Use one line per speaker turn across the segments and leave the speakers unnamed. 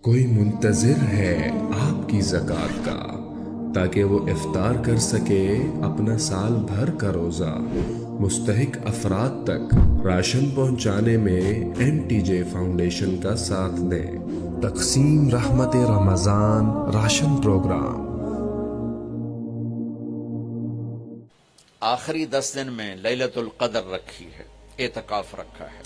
کوئی منتظر ہے آپ کی زکوٰۃ کا تاکہ وہ افطار کر سکے اپنا سال بھر کا روزہ۔ مستحق افراد تک راشن پہنچانے میں MTJ فاؤنڈیشن کا ساتھ دیں۔ تقسیم رحمت رمضان راشن پروگرام۔
آخری 10 دن میں لیلۃ القدر رکھی ہے، اعتکاف رکھا ہے۔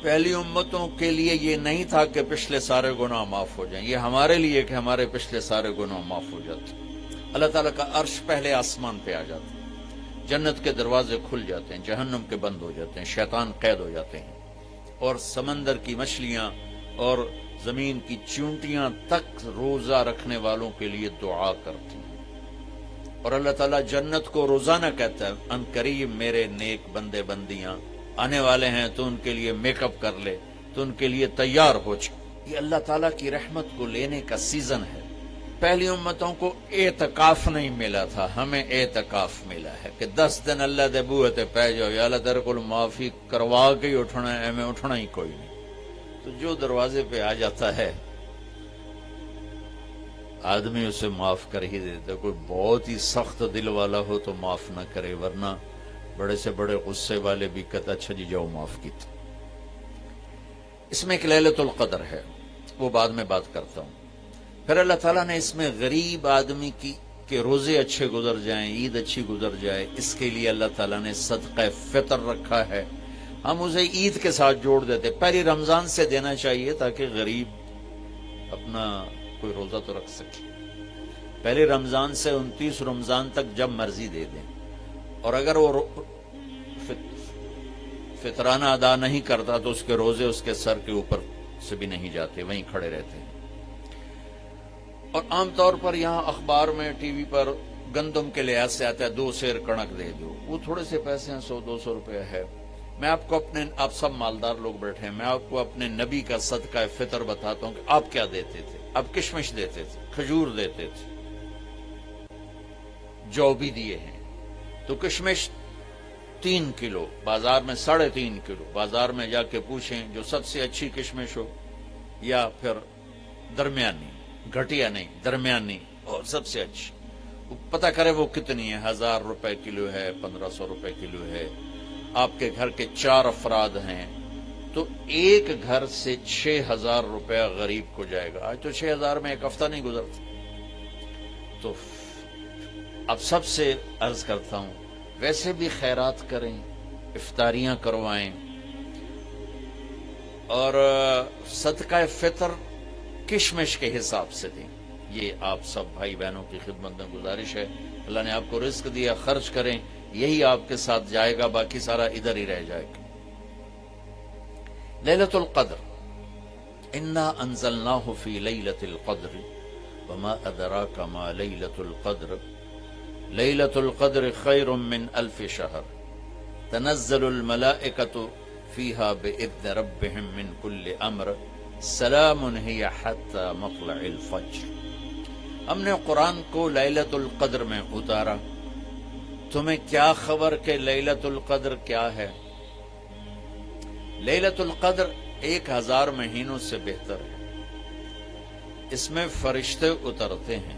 پہلی امتوں کے لیے یہ نہیں تھا کہ پچھلے سارے گناہ معاف ہو جائیں، یہ ہمارے لیے کہ ہمارے پچھلے سارے گناہ معاف ہو جاتے۔ اللہ تعالیٰ کا عرش پہلے آسمان پہ آ جاتا ہے، جنت کے دروازے کھل جاتے ہیں، جہنم کے بند ہو جاتے ہیں، شیطان قید ہو جاتے ہیں، اور سمندر کی مچھلیاں اور زمین کی چونٹیاں تک روزہ رکھنے والوں کے لیے دعا کرتی ہیں، اور اللہ تعالیٰ جنت کو روزانہ کہتا ہے ان قریب میرے نیک بندے بندیاں آنے والے ہیں، تو ان کے لیے میک اپ کر لے، تو ان کے لیے تیار ہو جائے۔ یہ اللہ تعالیٰ کی رحمت کو لینے کا سیزن ہے۔ پہلی امتوں کو اعتکاف نہیں ملا تھا، ہمیں اعتکاف ملا ہے کہ 10 دن اللہ دے بوئے تے پہ جاؤ، یا اللہ تیرے کو معافی کروا کے ہی اٹھنا ہے، ہمیں اٹھنا ہی کوئی نہیں۔ تو جو دروازے پہ آ جاتا ہے آدمی اسے معاف کر ہی دیتا۔ کوئی بہت ہی سخت دل والا ہو تو معاف نہ کرے، ورنہ بڑے سے بڑے غصے والے بھی کہتا اچھا جی جاؤ معاف کیتا۔ اس میں ایک لیلۃ القدر ہے، وہ بعد میں بات کرتا ہوں۔ پھر اللہ تعالیٰ نے اس میں غریب آدمی کی کہ روزے اچھے گزر جائیں، عید اچھی گزر جائے، اس کے لیے اللہ تعالیٰ نے صدقہ فطر رکھا ہے۔ ہم اسے عید کے ساتھ جوڑ دیتے، پہلی رمضان سے دینا چاہیے تاکہ غریب اپنا کوئی روزہ تو رکھ سکے۔ پہلی رمضان سے 29 رمضان تک جب مرضی دے دیں، اور اگر وہ فطرانہ ادا نہیں کرتا تو اس کے روزے اس کے سر کے اوپر سے بھی نہیں جاتے، وہیں کھڑے رہتے ہیں۔ اور عام طور پر یہاں اخبار میں ٹی وی پر گندم کے لحاظ سے آتا ہے 2 سیر کڑک دے دو، وہ تھوڑے سے پیسے ہیں، 100-200 روپے ہے۔ میں آپ کو آپ سب مالدار لوگ بیٹھے ہیں، میں آپ کو اپنے نبی کا صدقہ فطر بتاتا ہوں کہ آپ کیا دیتے تھے۔ آپ کشمش دیتے تھے، کھجور دیتے تھے، جو بھی دیے ہیں۔ تو کشمش 3 کلو، بازار میں 3.5 کلو، بازار میں جا کے پوچھیں جو سب سے اچھی کشمش ہو، یا پھر درمیانی، گھٹیا نہیں درمیانی اور سب سے اچھی، پتہ کرے وہ کتنی ہے، 1000 روپے کلو ہے، 1500 روپے کلو ہے۔ آپ کے گھر کے 4 افراد ہیں تو ایک گھر سے 6000 روپیہ غریب کو جائے گا۔ آج تو 6000 میں ایک ہفتہ نہیں گزرتا۔ تو اب سب سے عرض کرتا ہوں ویسے بھی خیرات کریں، افطاریاں کروائیں، اور صدقہ فطر کشمش کے حساب سے دیں۔ یہ آپ سب بھائی بہنوں کی خدمت میں گزارش ہے۔ اللہ نے آپ کو رزق دیا، خرچ کریں، یہی آپ کے ساتھ جائے گا، باقی سارا ادھر ہی رہ جائے گا۔ لیلۃ القدر، انا انزلناہ فی لیلۃ القدر وما ادراک ما لیلۃ القدر لیلۃ القدر خیر من 1000 شہر تنزل الملائکۃ فیہا بإذن ربہم من کل امر سلام ہی حتی مطلع الفجر۔ ہم نے قرآن کو لیلۃ القدر میں اتارا، تمہیں کیا خبر کہ لیلۃ القدر کیا ہے؟ لیلۃ القدر 1000 مہینوں سے بہتر ہے۔ اس میں فرشتے اترتے ہیں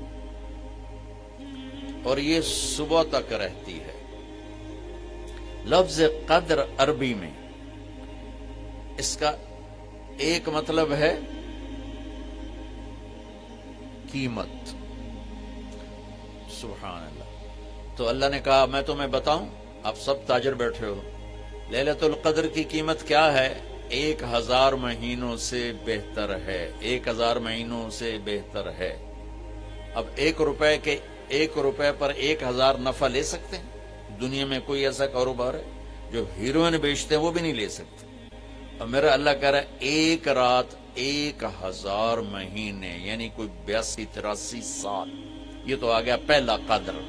اور یہ صبح تک رہتی ہے۔ لفظ قدر عربی میں اس کا ایک مطلب ہے قیمت۔ سبحان اللہ۔ تو اللہ نے کہا میں تمہیں بتاؤں، آپ سب تاجر بیٹھے ہو، لیلۃ القدر کی قیمت کیا ہے؟ 1000 مہینوں سے بہتر ہے، 1000 مہینوں سے بہتر ہے۔ اب 1 روپے پر 1000 نفع لے سکتے ہیں؟ دنیا میں کوئی ایسا کاروبار ہے؟ جو ہیروئن بیچتے ہیں وہ بھی نہیں لے سکتے۔ اور میرا اللہ کہہ رہا ہے 1 رات 1000 مہینے، یعنی کوئی 82-83 سال۔ یہ تو آ گیا پہلا قدر۔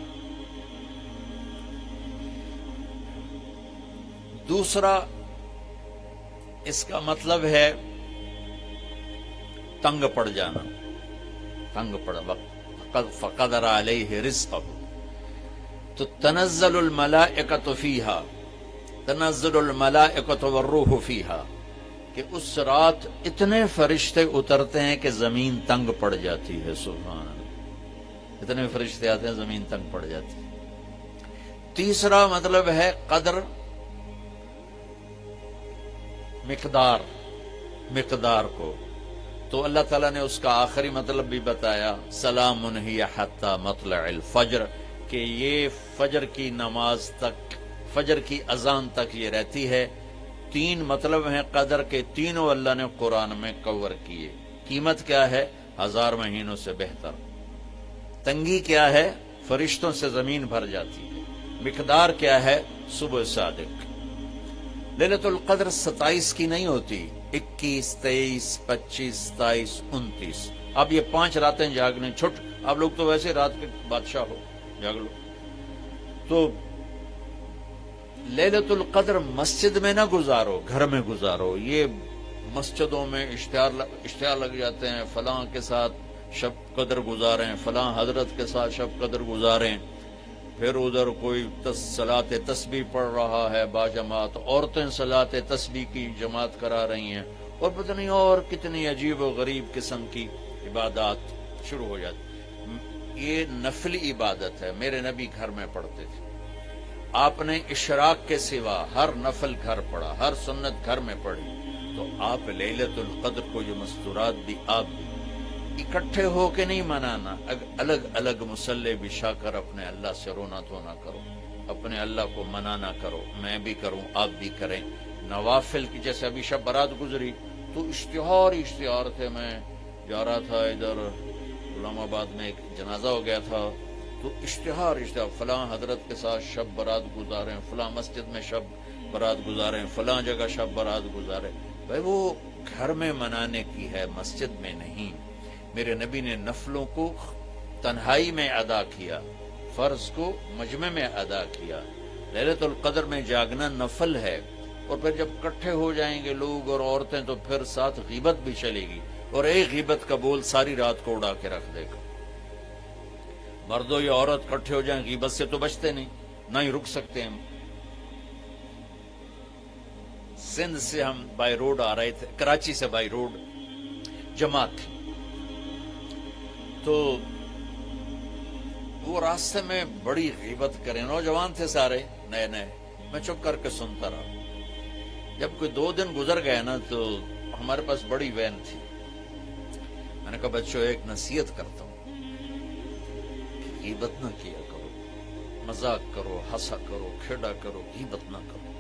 دوسرا اس کا مطلب ہے تنگ پڑ جانا، تنگ پڑ وقت فقدر علیہ رزقہ۔ تو تنزل الملائکۃ فیہا، تنزل الملائکۃ والروح فیہا، کہ اس رات اتنے فرشتے اترتے ہیں کہ زمین تنگ پڑ جاتی ہے. سبحان اللہ، اتنے فرشتے آتے ہیں زمین تنگ پڑ جاتی ہے. تیسرا مطلب ہے قدر، مقدار کو. تو اللہ تعالیٰ نے اس کا آخری مطلب بھی بتایا، سلام ہی حتی مطلع الفجر، کہ یہ فجر کی نماز تک، فجر کی اذان تک یہ رہتی ہے. 3 مطلب ہیں قدر کے، تینوں اللہ نے قرآن میں کور کیے. قیمت کیا ہے؟ 1000 مہینوں سے بہتر. تنگی کیا ہے؟ فرشتوں سے زمین بھر جاتی ہے. مقدار کیا ہے؟ صبح صادق. لیلۃ القدر 27 کی نہیں ہوتی، 21، 23، 25، 27، 29. اب یہ 5 راتیں جاگنے چھٹ. آپ لوگ تو ویسے رات کے بادشاہ ہو، جاگ لو. تو لیلۃ القدر مسجد میں نہ گزارو، گھر میں گزارو. یہ مسجدوں میں اشتہار لگ جاتے ہیں، فلاں کے ساتھ شب قدر گزاریں، فلاں حضرت کے ساتھ شب قدر گزاریں. پھر ادھر کوئی صلاۃ تسبیح پڑھ رہا ہے باجماعت، عورتیں صلاۃ تسبیح کی جماعت کرا رہی ہیں، اور پتہ نہیں اور کتنی عجیب و غریب قسم کی عبادات شروع ہو جاتی. یہ نفلی عبادت ہے، میرے نبی گھر میں پڑھتے تھے. آپ نے اشراق کے سوا ہر نفل گھر پڑھا، ہر سنت گھر میں پڑھی. تو آپ لیلۃ القدر کو جو مستورات دی، آپ بھی اکٹھے ہو کے نہیں منانا، الگ الگ مصلی بچھا کر اپنے اللہ سے رونا دھونا کرو، اپنے اللہ کو منانا کرو. میں بھی کروں، آپ بھی کریں. نوافل کی، جیسے ابھی شب برات گزری تو اشتہار تھے. میں جا رہا تھا ادھر اسلام آباد میں، ایک جنازہ ہو گیا تھا، تو اشتہار فلاں حضرت کے ساتھ شب برات گزاریں، فلاں مسجد میں شب برات گزاریں، فلاں جگہ شب برات گزاریں. بھائی وہ گھر میں منانے کی ہے، مسجد میں نہیں. میرے نبی نے نفلوں کو تنہائی میں ادا کیا، فرض کو مجمع میں ادا کیا. لیلۃ القدر میں جاگنا نفل ہے. اور پھر جب اکٹھے ہو جائیں گے لوگ اور عورتیں تو پھر ساتھ غیبت بھی چلے گی، اور ایک غیبت کا بول ساری رات کو اڑا کے رکھ دے گا. مردوں یا عورت اکٹھے ہو جائیں، غیبت سے تو بچتے نہیں، نہ ہی رک سکتے. ہم سندھ سے ہم بائی روڈ آ رہے تھے، کراچی سے بائی روڈ جماعت تھی، تو وہ راستے میں بڑی غیبت کریں. نوجوان تھے سارے، نئے نئے. میں چپ کر کے سنتا رہا. جب کوئی 2 دن گزر گئے نا، تو ہمارے پاس بڑی وین تھی. میں نے کہا بچوں ایک نصیحت کرتا ہوں، غیبت نہ کیا کرو، مذاق کرو، ہنسا کرو، کھیڑا کرو، غیبت نہ کرو.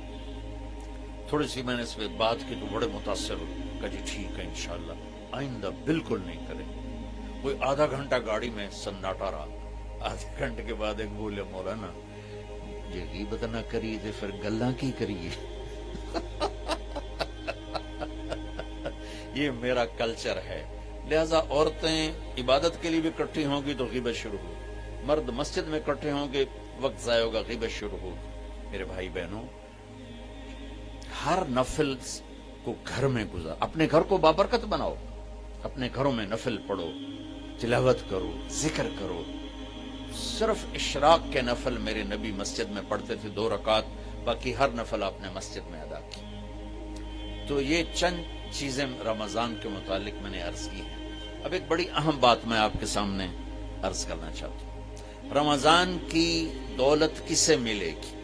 تھوڑی سی میں نے اس پہ بات کی تو بڑے متاثر ہوئے. کہا جی ٹھیک ہے انشاءاللہ آئندہ بالکل نہیں کریں. کوئی آدھا گھنٹہ گاڑی میں سناٹا رہا. آدھے گھنٹے کے بعد ایک بولے مولانا یہ غیبت نہ کری تو پھر گلاں کی کریے. یہ میرا کلچر ہے. لہذا عورتیں عبادت کے لیے بھی اکٹھی ہوں گی تو غیبت شروع ہوگی، مرد مسجد میں اکٹھے ہوں گے وقت ضائع ہوگا، غیبت شروع ہوگی. میرے بھائی بہنوں، ہر نفل کو گھر میں گزار. اپنے گھر کو بابرکت بناؤ، اپنے گھروں میں نفل پڑھو، تلاوت کرو، ذکر کرو. صرف اشراق کے نفل میرے نبی مسجد میں پڑھتے تھے 2 رکعت، باقی ہر نفل آپ نے مسجد میں ادا کی. تو یہ چند چیزیں رمضان کے متعلق میں نے عرض کی ہیں. اب ایک بڑی اہم بات میں آپ کے سامنے عرض کرنا چاہتا ہوں. رمضان کی دولت کس سے ملے گی؟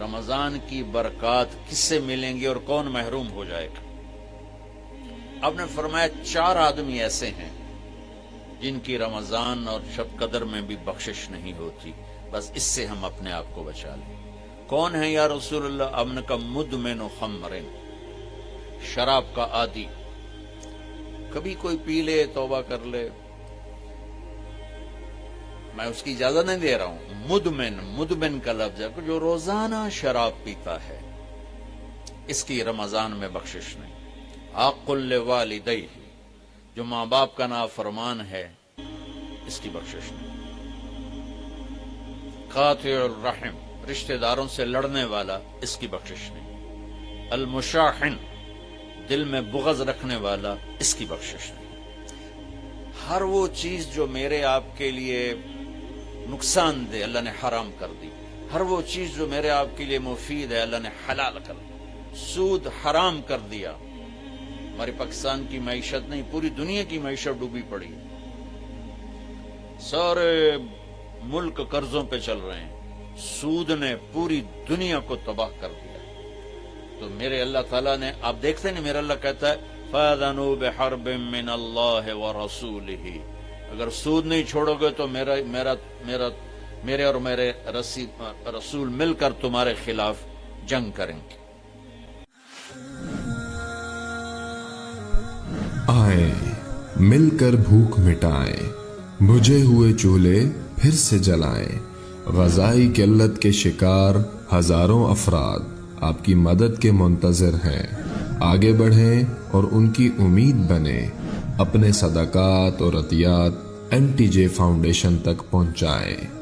رمضان کی برکات کس سے ملیں گی اور کون محروم ہو جائے گا؟ آپ نے فرمایا 4 آدمی ایسے ہیں جن کی رمضان اور شب قدر میں بھی بخشش نہیں ہوتی. بس اس سے ہم اپنے آپ کو بچا لیں. کون ہے یا رسول اللہ؟ آپ نے کہا مدمن خمر، شراب کا عادی. کبھی کوئی پی لے توبہ کر لے، میں اس کی اجازت نہیں دے رہا ہوں. مدمن کا لفظ ہے جو روزانہ شراب پیتا ہے، اس کی رمضان میں بخشش نہیں. عاق لوالدیہ، جو ماں باپ کا نافرمان ہے، اس کی بخشش نہیں. قاطع الرحم، رشتہ داروں سے لڑنے والا، اس کی بخشش نہیں. المشاحن، دل میں بغض رکھنے والا، اس کی بخشش نہیں. ہر وہ چیز جو میرے آپ کے لیے نقصان دے اللہ نے حرام کر دی. ہر وہ چیز جو میرے آپ کے لیے مفید ہے اللہ نے حلال کر دی. سود حرام کر دیا، ہماری پاکستان کی معیشت نہیں، پوری دنیا کی معیشت ڈوبی پڑی ہے، سارے ملک قرضوں پہ چل رہے ہیں، سود نے پوری دنیا کو تباہ کر دیا۔ تو میرے اللہ تعالیٰ نے، آپ دیکھتے ہیں نا، میرا اللہ کہتا ہے فَأَذَنُوا بِحَرْبٍ مِّنَ اللَّهِ وَرَسُولِهِ، اگر سود نہیں چھوڑو گے تو میرے اور میرے رسول مل کر تمہارے خلاف جنگ کریں گے۔
آئیں مل کر بھوک مٹائیں، بجھے ہوئے چولہے پھر سے جلائیں، غذائی قلت کے شکار ہزاروں افراد آپ کی مدد کے منتظر ہیں، آگے بڑھیں اور ان کی امید بنیں، اپنے صدقات اور عطیات MTJ فاؤنڈیشن تک پہنچائیں۔